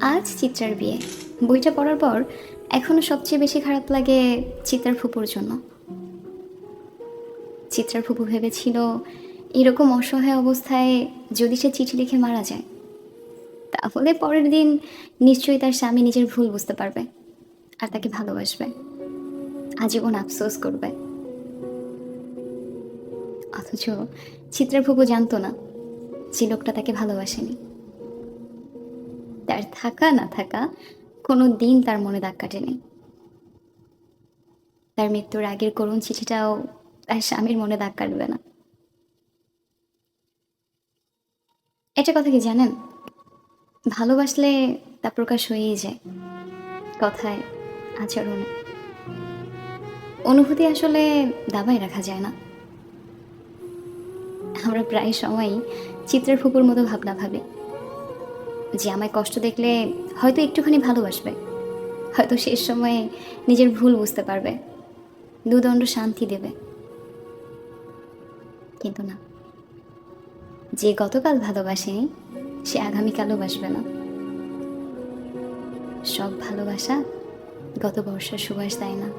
আজ চিত্রার বিয়ে। বইটা পড়ার পর এখনো সবচেয়ে বেশি খারাপ লাগে চিত্রার ফুপুর জন্য। চিত্রার ফুপু ভেবেছিল এরকম অসহায় অবস্থায় যদি সে চিঠি লিখে মারা যায়, তাহলে পরের দিন নিশ্চয়ই তার স্বামী নিজের ভুল বুঝতে পারবে আর তাকে ভালোবাসবে, আজীবন আফসোস করবে। অথচ চিত্রার ফুপু জানতো না যে লোকটা তাকে ভালোবাসেনি। তার থাকা না থাকা কোনো দিন তার মনে দাগ কাটেনি। তার মৃত্যুর আগের করুণ চিঠিটাও তার স্বামীর মনে দাগ কাটবে না। এটা কথা কি জানেন? ভালোবাসলে তা প্রকাশ হয়েই যায়, কথায়, আচরণে। অনুভূতি আসলে দাবায় রাখা যায় না। আমরা প্রায় সময়ই চিত্রের ফুপুর মতো ভাবনা ভাবি যে আমায় কষ্ট দেখলে হয়তো একটুখানি ভালোবাসবে, হয়তো শেষ সময়ে নিজের ভুল বুঝতে পারবে, দুদণ্ড শান্তি দেবে। কিন্তু না, যে গতকাল ভালোবাসেনি সে আগামীকালও বাসবে না। সব ভালোবাসা গত বর্ষার সুবাস দেয় না।